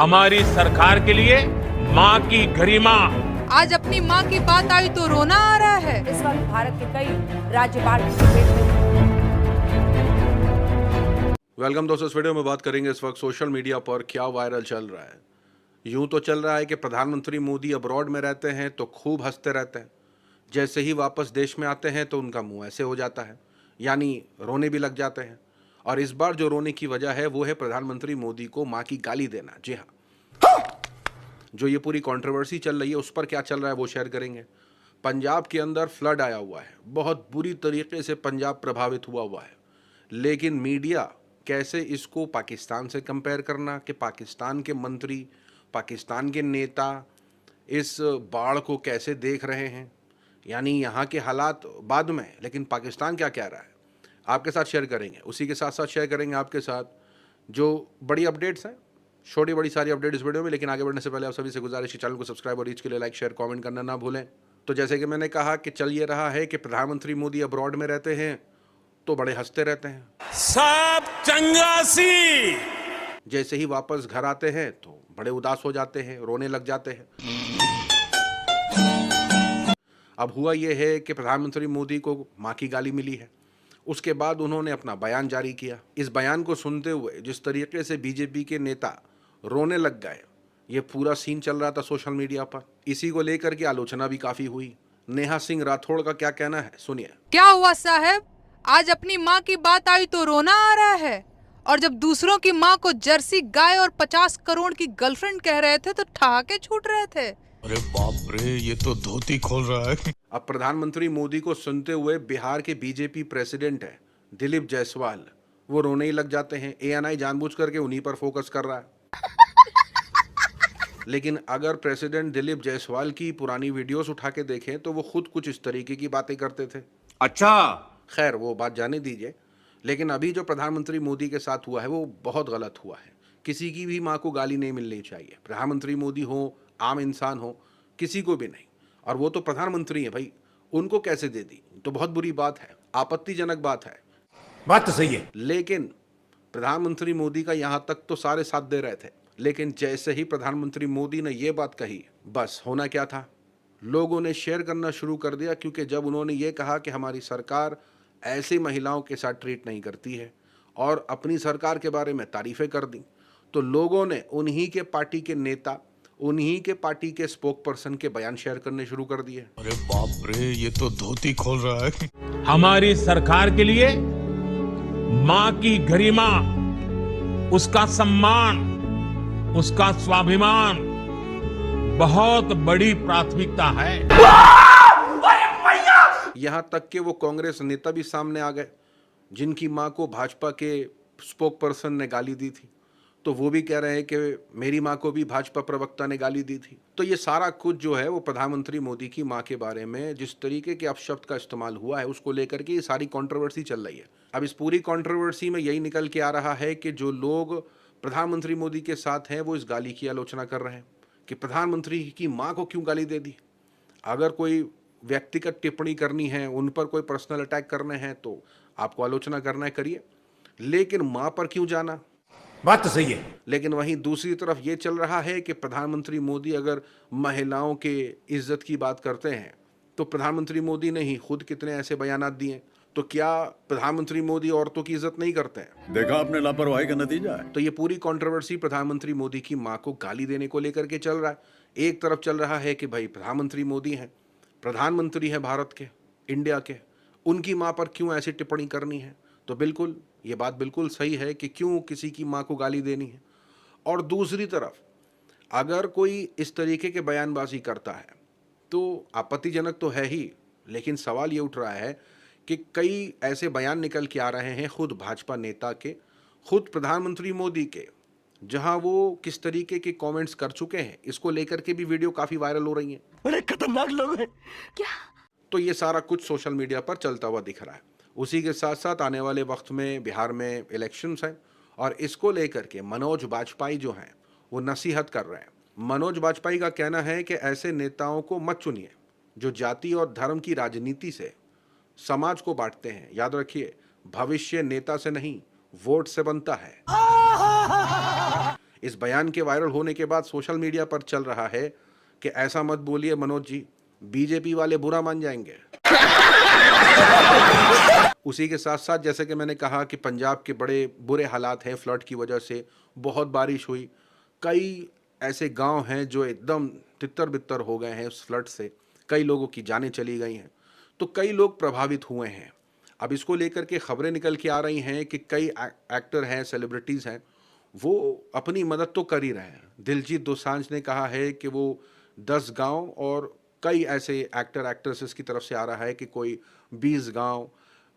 हमारी सरकार के लिए माँ की गरिमा। आज अपनी माँ की बात आई तो रोना आ रहा है। इस वक्त भारत के कई राज्य बाढ़ की चपेट में। वेलकम दोस्तों, इस वीडियो में बात करेंगे इस वक्त सोशल मीडिया पर क्या वायरल चल रहा है। यूं तो चल रहा है कि प्रधानमंत्री मोदी अब्रॉड में रहते हैं तो खूब हंसते रहते हैं, जैसे ही वापस देश में आते हैं तो उनका मुंह ऐसे हो जाता है, यानी रोने भी लग जाते हैं। और इस बार जो रोने की वजह है वो है प्रधानमंत्री मोदी को माँ की गाली देना। जी हाँ, जो ये पूरी कंट्रोवर्सी चल रही है उस पर क्या चल रहा है वो शेयर करेंगे। पंजाब के अंदर फ्लड आया हुआ है, बहुत बुरी तरीके से पंजाब प्रभावित हुआ है, लेकिन मीडिया कैसे इसको पाकिस्तान से कंपेयर करना कि पाकिस्तान के मंत्री, पाकिस्तान के नेता इस बाढ़ को कैसे देख रहे हैं, यानी यहाँ के हालात बाद में, लेकिन पाकिस्तान क्या कह रहा है आपके साथ शेयर करेंगे। उसी के साथ साथ शेयर करेंगे आपके साथ जो बड़ी अपडेट्स हैं, छोटी बड़ी सारी अपडेट इस वीडियो में। लेकिन आगे बढ़ने से पहले आप सभी से गुजारिश है, चैनल को सब्सक्राइब और रीच के लिए लाइक शेयर कमेंट करना ना भूलें। तो जैसे कि मैंने कहा कि चल ये रहा है कि प्रधानमंत्री मोदी अब्रॉड में रहते हैं तो बड़े हंसते रहते हैं, सब चंगासी। जैसे ही वापस घर आते हैं तो बड़े उदास हो जाते हैं, रोने लग जाते हैं। अब हुआ यह है कि प्रधानमंत्री मोदी को माँ की गाली मिली है, उसके बाद उन्होंने अपना बयान जारी किया। इस बयान को सुनते हुए जिस तरीके से बीजेपी के नेता रोने लग गए, ये पूरा सीन चल रहा था सोशल मीडिया पर। इसी को लेकर के आलोचना भी काफी हुई। नेहा सिंह राठौड़ का क्या कहना है, सुनिए। क्या हुआ साहब, आज अपनी माँ की बात आई तो रोना आ रहा है, और जब दूसरों की माँ को जर्सी गाय और 50 करोड़ की गर्लफ्रेंड कह रहे थे तो ठहाके छूट रहे थे। अरे बाप रे, ये तो धोती खोल रहा है। अब प्रधानमंत्री मोदी को सुनते हुए बिहार के बीजेपी प्रेसिडेंट है दिलीप जायसवाल, वो रोने ही लग जाते हैं। एएनआई जानबूझ करके उन्हीं पर फोकस कर रहा है। लेकिन अगर प्रेसिडेंट दिलीप जायसवाल की पुरानी वीडियोस उठा के देखें तो वो खुद कुछ इस तरीके की बातें करते थे। अच्छा, खैर वो बात जाने दीजिए। लेकिन अभी जो प्रधानमंत्री मोदी के साथ हुआ है वो बहुत गलत हुआ है। किसी की भी माँ को गाली नहीं मिलनी चाहिए, प्रधानमंत्री मोदी हो, आम इंसान हो, किसी को भी नहीं। और वो तो प्रधानमंत्री है भाई, उनको कैसे दे दी तो बहुत बुरी बात है, आपत्तिजनक बात है। बात तो सही है। लेकिन प्रधानमंत्री मोदी का यहाँ तक तो सारे साथ दे रहे थे, लेकिन जैसे ही प्रधानमंत्री मोदी ने ये बात कही, बस होना क्या था, लोगों ने शेयर करना शुरू कर दिया। क्योंकि जब उन्होंने ये कहा कि हमारी सरकार ऐसी महिलाओं के साथ ट्रीट नहीं करती है और अपनी सरकार के बारे में तारीफें कर दी, तो लोगों ने उन्हीं के पार्टी के नेता, उन्हीं के पार्टी के स्पोक पर्सन के बयान शेयर करने शुरू कर दिए। अरे बाप रे, ये तो धोती खोल रहा है। हमारी सरकार के लिए माँ की गरिमा, उसका सम्मान, उसका स्वाभिमान बहुत बड़ी प्राथमिकता है। यहां तक कि वो कांग्रेस नेता भी सामने आ गए जिनकी मां को भाजपा के स्पोक पर्सन ने गाली दी थी, तो वो भी कह रहे हैं कि मेरी मां को भी भाजपा प्रवक्ता ने गाली दी थी। तो ये सारा कुछ जो है वो प्रधानमंत्री मोदी की मां के बारे में जिस तरीके के अपशब्द का इस्तेमाल हुआ है उसको लेकर के ये सारी कंट्रोवर्सी चल रही है। अब इस पूरी कंट्रोवर्सी में यही निकल के आ रहा है कि जो लोग प्रधानमंत्री मोदी के साथ हैं वो इस गाली की आलोचना कर रहे हैं कि प्रधानमंत्री की माँ को क्यों गाली दे दी। अगर कोई व्यक्तिगत टिप्पणी करनी है, उन पर कोई पर्सनल अटैक करने हैं तो आपको आलोचना करना है, करिए, लेकिन माँ पर क्यों जाना। बात तो सही है। लेकिन वहीं दूसरी तरफ ये चल रहा है कि प्रधानमंत्री मोदी अगर महिलाओं के इज्जत की बात करते हैं तो प्रधानमंत्री मोदी ने ही खुद कितने ऐसे बयानात दिए, तो क्या प्रधानमंत्री मोदी औरतों की इज्जत नहीं करते हैं? देखा आपने लापरवाही का नतीजा है। तो ये पूरी कंट्रोवर्सी प्रधानमंत्री मोदी की माँ को गाली देने को लेकर के चल रहा है। एक तरफ चल रहा है कि भाई प्रधानमंत्री मोदी हैं, प्रधानमंत्री है भारत के, इंडिया के, उनकी माँ पर क्यों ऐसी टिप्पणी करनी है। तो बिल्कुल ये बात बिल्कुल सही है कि क्यों किसी की माँ को गाली देनी है। और दूसरी तरफ अगर कोई इस तरीके के बयानबाजी करता है तो आपत्तिजनक तो है ही, लेकिन सवाल ये उठ रहा है कि कई ऐसे बयान निकल के आ रहे हैं खुद भाजपा नेता के, खुद प्रधानमंत्री मोदी के, जहां वो किस तरीके के कमेंट्स कर चुके हैं, इसको लेकर के भी वीडियो काफी वायरल हो रही हैं। बड़े खतरनाक लोग हैं। तो ये सारा कुछ सोशल मीडिया पर चलता हुआ दिख रहा है। उसी के साथ साथ आने वाले वक्त में बिहार में इलेक्शंस हैं और इसको लेकर के मनोज बाजपेयी जो हैं वो नसीहत कर रहे हैं। मनोज बाजपेयी का कहना है कि ऐसे नेताओं को मत चुनिए जो जाति और धर्म की राजनीति से समाज को बांटते हैं। याद रखिए, भविष्य नेता से नहीं वोट से बनता है। इस बयान के वायरल होने के बाद सोशल मीडिया पर चल रहा है कि ऐसा मत बोलिए मनोज जी, बीजेपी वाले बुरा मान जाएंगे। उसी के साथ साथ जैसे कि मैंने कहा कि पंजाब के बड़े बुरे हालात हैं फ्लड की वजह से, बहुत बारिश हुई, कई ऐसे गांव हैं जो एकदम तितर बितर हो गए हैं उस फ्लड से, कई लोगों की जानें चली गई हैं, तो कई लोग प्रभावित हुए हैं। अब इसको लेकर के खबरें निकल के आ रही हैं कि कई एक्टर हैं, सेलिब्रिटीज़ हैं, वो अपनी मदद तो कर ही रहे हैं। दिलजीत दोसांझ ने कहा है कि वो 10 गांव और कई ऐसे एक्टर एक्ट्रेसेस की तरफ से आ रहा है कि कोई 20 गांव,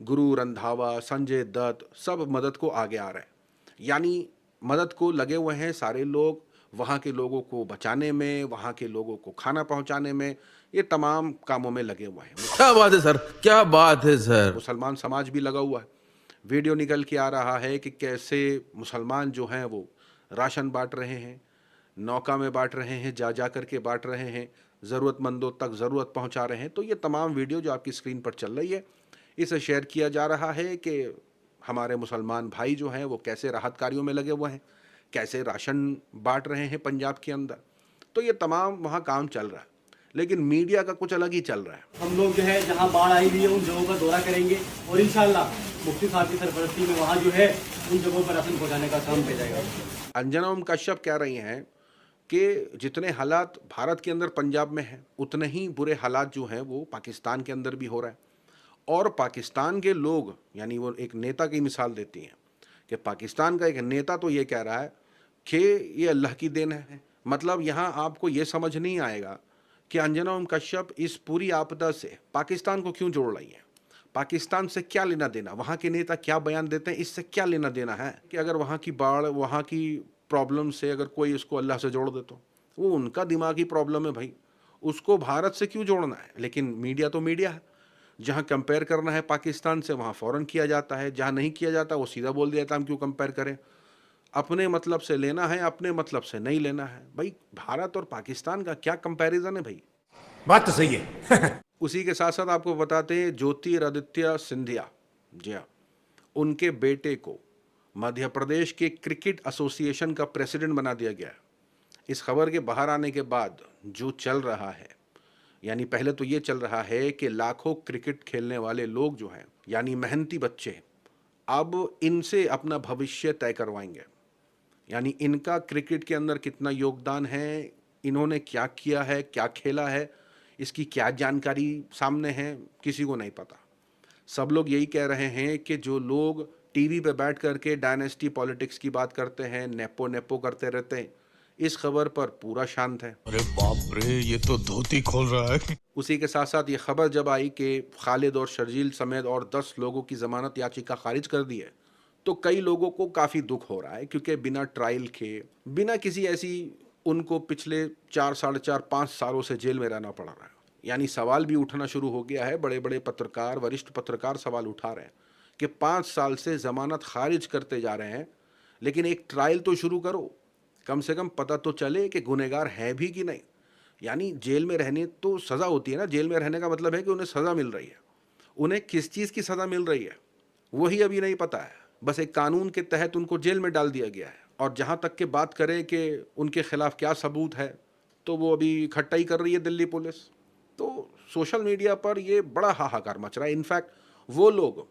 गुरु रंधावा, संजय दत्त, सब मदद को आगे आ रहे हैं। यानी मदद को लगे हुए हैं सारे लोग, वहाँ के लोगों को बचाने में, वहाँ के लोगों को खाना पहुँचाने में, ये तमाम कामों में लगे हुए हैं। क्या बात है सर, क्या बात है सर। मुसलमान समाज भी लगा हुआ है। वीडियो निकल के आ रहा है कि कैसे मुसलमान जो हैं वो राशन बांट रहे हैं, नौका में बांट रहे हैं, जा जा कर के बांट रहे हैं, ज़रूरतमंदों तक ज़रूरत पहुंचा रहे हैं। तो ये तमाम वीडियो जो आपकी स्क्रीन पर चल रही है, इसे शेयर किया जा रहा है कि हमारे मुसलमान भाई जो हैं वो कैसे राहत कार्यों में लगे हुए हैं, कैसे राशन बांट रहे हैं पंजाब के अंदर। तो ये तमाम वहाँ काम चल रहा है, लेकिन मीडिया का कुछ अलग ही चल रहा है। हम लोग जो है जहां बाढ़ आई हुई है उन जगहों का दौरा करेंगे और इंशाल्लाह मुफ्ती साहब की सरपरस्ती में वहां जो है उन जगहों पर राशन पहुंचाने का काम किया जाएगा। अंजना ओम कश्यप कह रही हैं कि जितने हालात भारत के अंदर पंजाब में हैं, उतने ही बुरे हालात जो हैं वो पाकिस्तान के अंदर भी हो रहे हैं। और पाकिस्तान के लोग, यानी वो एक नेता की मिसाल देती हैं कि पाकिस्तान का एक नेता तो ये कह रहा है कि ये अल्लाह की देन है। मतलब यहाँ आपको ये समझ नहीं आएगा कि अंजना ओम कश्यप इस पूरी आपदा से पाकिस्तान को क्यों जोड़ रही है, पाकिस्तान से क्या लेना देना, वहाँ के नेता क्या बयान देते हैं, इससे क्या लेना देना है। कि अगर वहाँ की बाढ़, वहाँ की प्रॉब्लम से अगर कोई उसको अल्लाह से जोड़ दे तो वो उनका दिमागी प्रॉब्लम है भाई, उसको भारत से क्यों जोड़ना है। लेकिन मीडिया तो मीडिया है, जहाँ कंपेयर करना है पाकिस्तान से वहाँ फ़ौरन किया जाता है, जहाँ नहीं किया जाता वो सीधा बोल दिया जाता है हम क्यों कंपेयर करें, अपने मतलब से लेना है, अपने मतलब से नहीं लेना है। भाई भारत और पाकिस्तान का क्या कंपैरिजन है भाई। बात तो सही है। उसी के साथ साथ आपको बताते हैं ज्योतिरादित्य सिंधिया, जी हाँ, उनके बेटे को मध्य प्रदेश के क्रिकेट एसोसिएशन का प्रेसिडेंट बना दिया गया है। इस खबर के बाहर आने के बाद जो चल रहा है, यानी पहले तो ये चल रहा है कि लाखों क्रिकेट खेलने वाले लोग जो हैं, यानी मेहनती बच्चे, अब इनसे अपना भविष्य तय करवाएंगे। यानी इनका क्रिकेट के अंदर कितना योगदान है, इन्होंने क्या किया है, क्या खेला है, इसकी क्या जानकारी सामने है, किसी को नहीं पता। सब लोग यही कह रहे हैं कि जो लोग टीवी पे बैठ करके डायनेस्टी पॉलिटिक्स की बात करते हैं, नेपो नेपो करते रहते हैं, इस खबर पर पूरा शांत है। अरे बाप रे, ये तो धोती खोल रहा है। उसी के साथ साथ ये खबर जब आई कि खालिद और शर्जील समेत और 10 लोगों की जमानत याचिका खारिज कर दी है, तो कई लोगों को काफ़ी दुख हो रहा है, क्योंकि बिना ट्रायल के, बिना किसी ऐसी, उनको पिछले 4, 4.5, 5 सालों से जेल में रहना पड़ रहा है। यानी सवाल भी उठना शुरू हो गया है, बड़े बड़े पत्रकार, वरिष्ठ पत्रकार सवाल उठा रहे हैं कि 5 साल से ज़मानत खारिज करते जा रहे हैं, लेकिन एक ट्रायल तो शुरू करो, कम से कम पता तो चले कि गुनहगार है भी कि नहीं। यानी जेल में रहने तो सज़ा होती है ना, जेल में रहने का मतलब है कि उन्हें सज़ा मिल रही है, उन्हें किस चीज़ की सज़ा मिल रही है वही अभी नहीं पता है। बस एक कानून के तहत उनको जेल में डाल दिया गया है, और जहाँ तक के बात करें कि उनके खिलाफ क्या सबूत है, तो वो अभी इकट्ठा ही कर रही है दिल्ली पुलिस। तो सोशल मीडिया पर ये बड़ा हाहाकार मच रहा है। इनफैक्ट वो लोग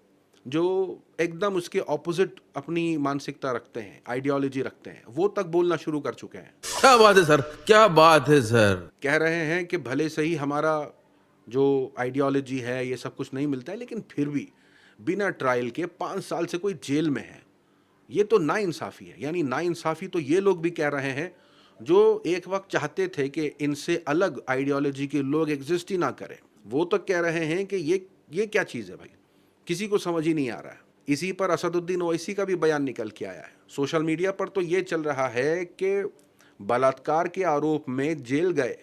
जो एकदम उसके ऑपोजिट अपनी मानसिकता रखते हैं, आइडियोलॉजी रखते हैं, वो तक बोलना शुरू कर चुके हैं। क्या बात है सर, क्या बात है सर। कह रहे हैं कि भले सही हमारा जो आइडियोलॉजी है ये सब कुछ नहीं मिलता है, लेकिन फिर भी बिना ट्रायल के 5 साल से कोई जेल में है, ये तो नाइंसाफ़ी है। यानी नाइंसाफ़ी तो ये लोग भी कह रहे हैं जो एक वक्त चाहते थे कि इनसे अलग आइडियोलॉजी के लोग एग्जिस्ट ही ना करें, वो तो कह रहे हैं कि ये क्या चीज़ है भाई, किसी को समझ ही नहीं आ रहा है। इसी पर असदुद्दीन ओवैसी का भी बयान निकल के आया है। सोशल मीडिया पर तो ये चल रहा है कि बलात्कार के आरोप में जेल गए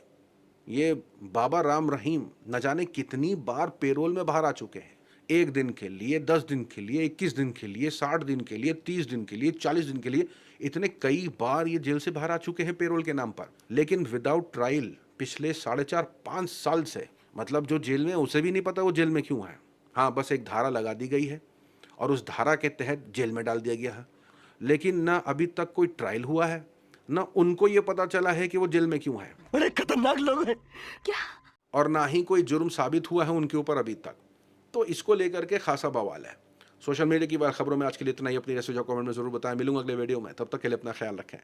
ये बाबा राम रहीम न जाने कितनी बार पेरोल में बाहर आ चुके हैं। 1 दिन के लिए, 10 दिन के लिए, 21 दिन के लिए, 60 दिन के लिए, 30 दिन के लिए, 40 दिन के लिए, इतने कई बार ये जेल से बाहर आ चुके हैं पेरोल के नाम पर, लेकिन विदाउट ट्रायल पिछले 4.5-5 साल से। मतलब जो जेल में, उसे भी नहीं पता वो जेल में क्यों है। हाँ, बस एक धारा लगा दी गई है और उस धारा के तहत जेल में डाल दिया गया है, लेकिन ना अभी तक कोई ट्रायल हुआ है, ना उनको ये पता चला है कि वो जेल में क्यों है, बड़े खतरनाक लोग हैं। और ना ही कोई जुर्म साबित हुआ है उनके ऊपर अभी तक। तो इसको लेकर के खासा बवाल है। सोशल मीडिया की बात खबरों में आज के लिए इतना ही। अपनी राय सुझाव कमेंट में जरूर बताएं। मिलूंगा अगले वीडियो में, तब तक के लिए अपना ख्याल रखें।